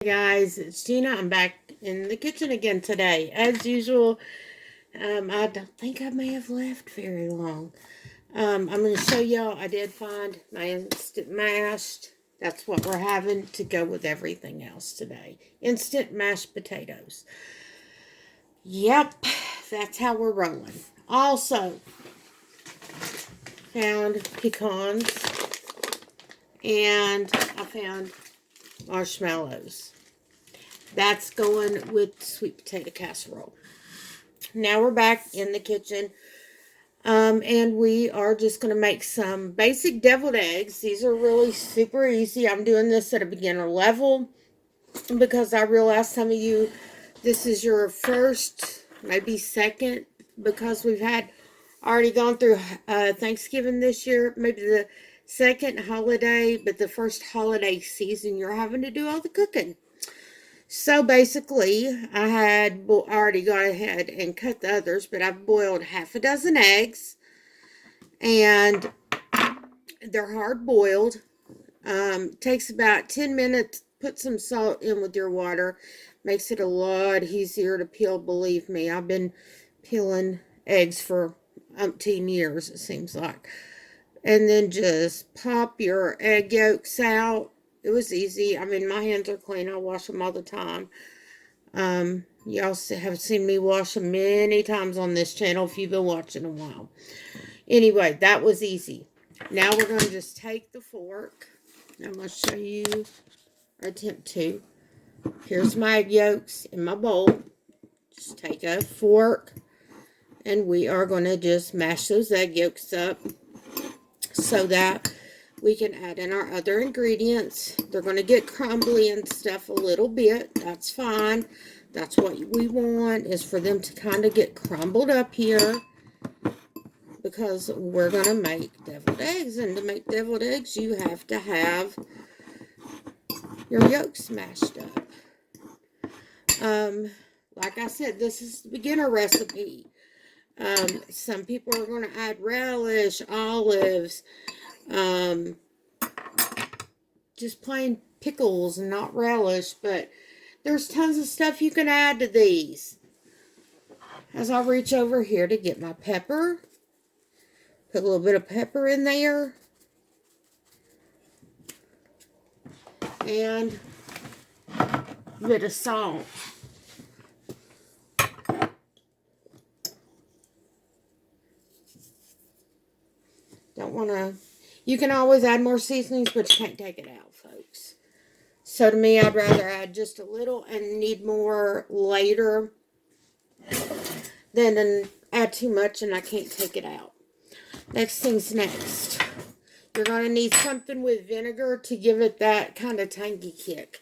Hey guys, it's Gina. I'm back in the kitchen again today. As usual, I don't think I may have left very long. I'm going to show y'all, I did find my instant mashed. That's what we're having to go with everything else today. Instant mashed potatoes. Yep, that's how we're rolling. Also, found pecans and I found marshmallows. That's going with sweet potato casserole. Now we're back in the kitchen. And we are just going to make some basic deviled eggs. These are really super easy. I'm doing this at a beginner level because I realize some of you, this is your first, maybe second, because we've had already gone through Thanksgiving this year, maybe the second holiday, but the first holiday season, you're having to do all the cooking. So basically, I had already gone ahead and cut the others, but I've boiled half a dozen eggs, and they're hard boiled. Takes about 10 minutes. Put some salt in with your water. Makes it a lot easier to peel, believe me. I've been peeling eggs for umpteen years, it seems like. And then just pop your egg yolks out. It was easy. I mean, my hands are clean. I wash them all the time. Y'all have seen me wash them many times on this channel if you've been watching a while. Anyway, that was easy. Now we're going to just take the fork. I'm going to show you, or attempt to. Here's my egg yolks in my bowl. Just take a fork, and we are going to just mash those egg yolks up so that we can add in our other ingredients. They're going to get crumbly and stuff a little bit. That's fine. That's what we want, is for them to kind of get crumbled up here, because we're going to make deviled eggs. And to make deviled eggs, you have to have your yolks mashed up. Like I said, this is the beginner recipe. Some people are going to add relish, olives, just plain pickles and not relish, but there's tons of stuff you can add to these. As I reach over here to get my pepper, put a little bit of pepper in there, and a bit of salt. Don't want to, you can always add more seasonings, but you can't take it out, folks. So to me, I'd rather add just a little and need more later than add too much and I can't take it out. Next thing's next. You're going to need something with vinegar to give it that kind of tangy kick.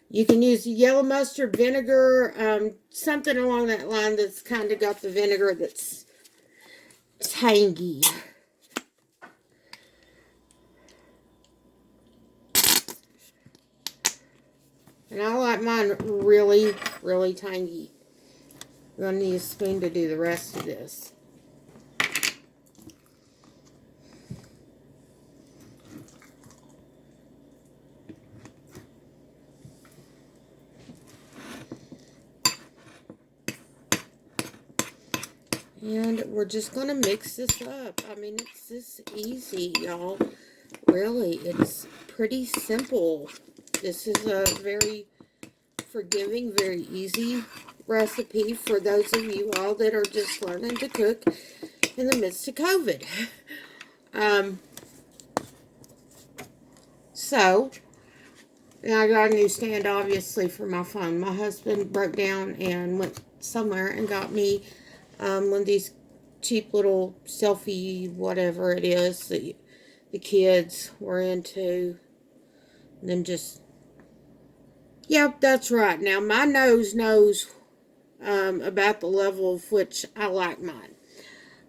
You can use yellow mustard vinegar, something along that line that's kind of got the vinegar that's tangy. And I like mine really, really tangy. I'm going to need a spoon to do the rest of this. And we're just going to mix this up. I mean, it's this easy, y'all. Really, it's pretty simple. This is a very forgiving, very easy recipe for those of you all that are just learning to cook in the midst of COVID. So, I got a new stand, obviously, for my phone. My husband broke down and went somewhere and got me one of these cheap little selfie, whatever it is, that the kids were into. And then just, yep, that's right. Now, my nose knows about the level of which I like mine.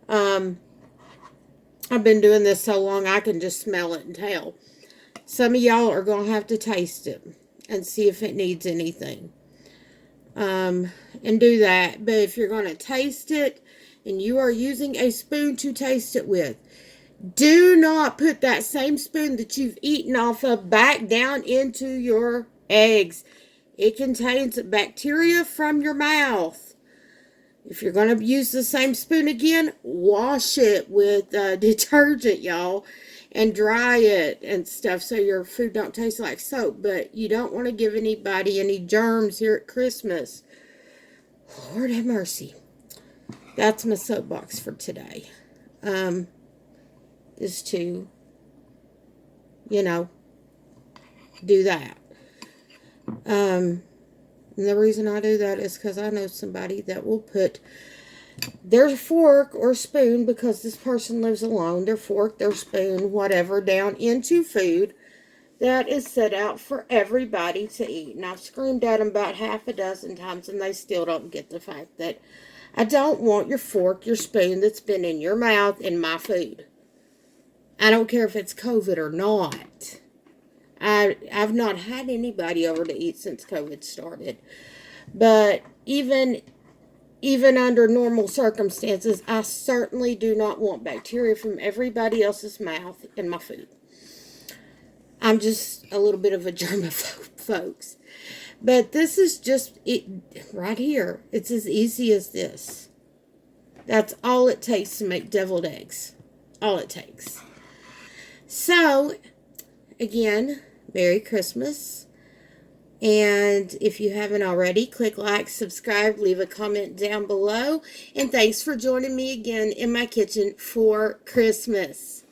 I've been doing this so long, I can just smell it and tell. Some of y'all are going to have to taste it and see if it needs anything. And do that. But if you're going to taste it and you are using a spoon to taste it with, do not put that same spoon that you've eaten off of back down into your eggs. It contains bacteria from your mouth. If you're going to use the same spoon again, wash it with detergent, y'all, and dry it and stuff so your food don't taste like soap. But you don't want to give anybody any germs here at Christmas. Lord have mercy. That's my soapbox for today. Is to, do that. And the reason I do that is because I know somebody that will put their fork or spoon, because this person lives alone, their fork, their spoon, whatever, down into food that is set out for everybody to eat. And I've screamed at them about half a dozen times, and they still don't get the fact that I don't want your fork, your spoon that's been in your mouth in my food. I don't care if it's COVID or not. I've not had anybody over to eat since COVID started. But even under normal circumstances, I certainly do not want bacteria from everybody else's mouth in my food. I'm just a little bit of a germaphobe, folks. But this is just it right here. It's as easy as this. That's all it takes to make deviled eggs. All it takes. So, again, Merry Christmas. And if you haven't already, click like, subscribe, leave a comment down below. And thanks for joining me again in my kitchen for Christmas.